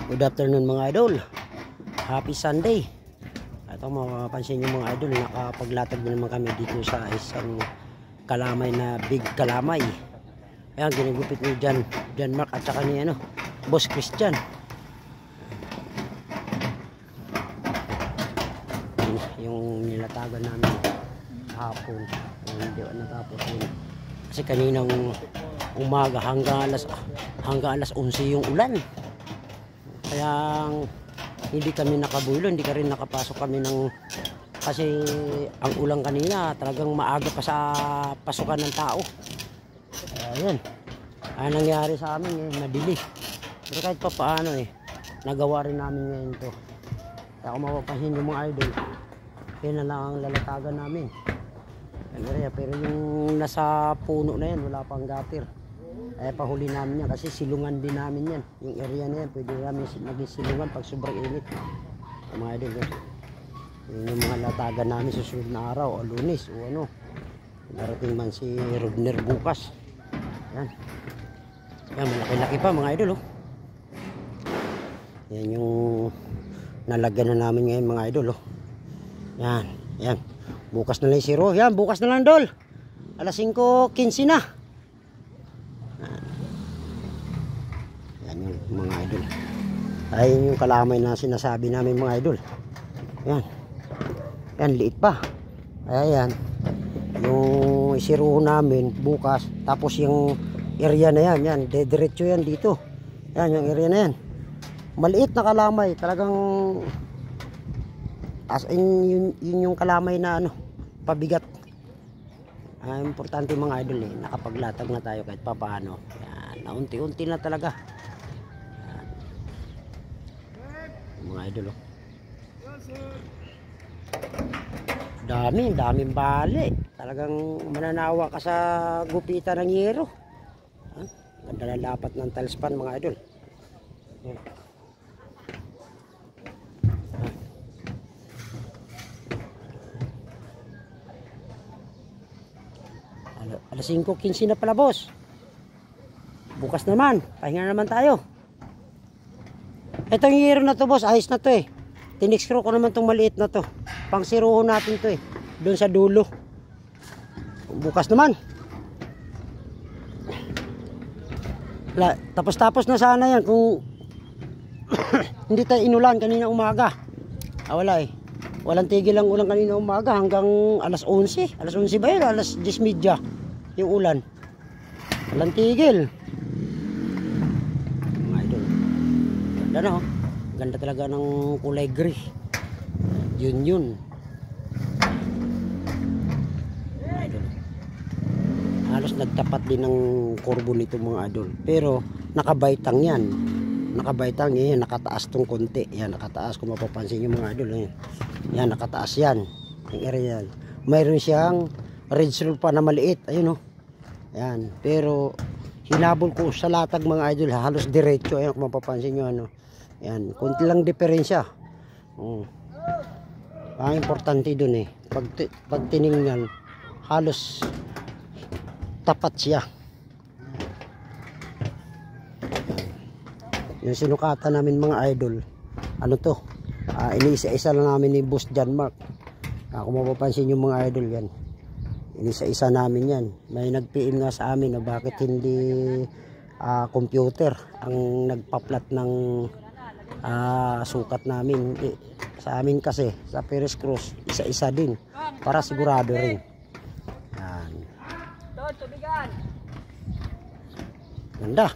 Good afternoon mga idol. Happy Sunday. Ito mapapansin nyo mga idol, nakapaglatag na naman kami dito sa isang kalamay na big kalamay. Ayan, ginigupit ni John Mark at saka ni Boss Christian. Yung nilatagan namin hapon, hindi natapos yun. Kasi kaninang umaga hanggang alas 11 yung ulan. Kaya hindi kami nakabulo, hindi ka rin nakapasok kami kasi ang ulan kanina talagang maaga pa sa pasukan ng tao. Ayan. Ang nangyari sa amin madili. Pero kahit pa paano nagawa rin namin ngayon to. Kaya kung mapapansin yung mga idol, yun na lang ang lalatagan namin. Pero yung nasa puno na yan, wala pang gatir. Pahuli namin yan kasi silungan din namin yan. Yung area na yan, pwede namin maging silungan pag sobrang init. Mga idol, yun yung mga latagan namin susunod na araw o Lunes o darating man si Rubner bukas. Yan. Yan, malaki-laki pa mga idol. Yan yung nalagyan na namin ngayon mga idol. Yan, yan. Bukas na lang si Ro. Yan, bukas na lang dol. Alas 5:15 na. Mga idol, ayun yung kalamay na sinasabi namin mga idol. Yan, yan liit pa. Ayan, yung isiruho namin bukas. Tapos yung area na yan, yan diretso yan dito. Yan yung area na yan, maliit na kalamay talagang as in yun yung kalamay na pabigat. Importante mga idol nakapaglatag na tayo kahit pa paano. Yan, naunti-unti na talaga mga idol. Daming bali. Talagang mananawa ka sa gupitan ng yero. Ganda na lapat ng talspan mga idol. Alas 5:15 na pala boss. Bukas naman, pahinga naman tayo. Itong yero na to boss, ayos na to Tinixcrew ko naman tong maliit na to. Pang siruho natin to doon sa dulo. Bukas naman. Tapos na sana yan kung hindi tayo inulan kanina umaga. Wala Walang tigil ang ulan kanina umaga hanggang alas 11. Alas 11 ba yun? Alas 10:30 yung ulan. Walang tigil. Ganda talaga ng kulay gray. Yun halos nagtapat din ng kurbo nito mga idol. Pero nakabaitang yan. Nakataas tong konti. Yan, nakataas kung mapapansin yung mga idol. Yan, nakataas yan. Yung area yan. Mayroon siyang red roll pa na maliit. Ayun Yan. Pero hinabol ko sa latag mga idol. Halos diretso. Ayan, kung mapapansin nyo Yan, kunti lang diferensya. Ang importante dun pag tiningnan, halos tapat siya. Yung sinukatan namin mga idol, iniisa-isa lang namin ni Boss John Mark. Kung mapapansin yung mga idol yan, iniisa-isa namin yan. May nag-PM nga sa amin na bakit hindi computer ang nagpa-plot ng sukat namin. Sa amin kasi sa Perez Cruz isa-isa din para sigurado rin. Yan. Ganda.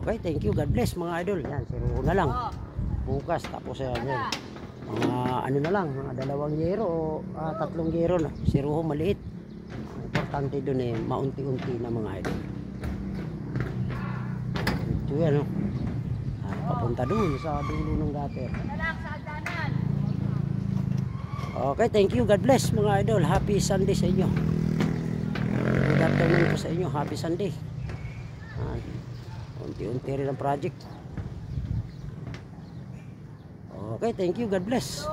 Okay, thank you, God bless mga idol. Yan, siruho na lang bukas. Tapos yan mga na lang, mga 2 yero o 3 yero na siruho maliit. Importante dun maunti-unti na mga idol. Ito yan papunta doon sa dulo ng gutter. Okay, thank you, God bless mga idol. Happy Sunday sa inyo. Good afternoon po sa inyo. Happy Sunday. Unti-unti rin ang project. Okay, thank you, God bless.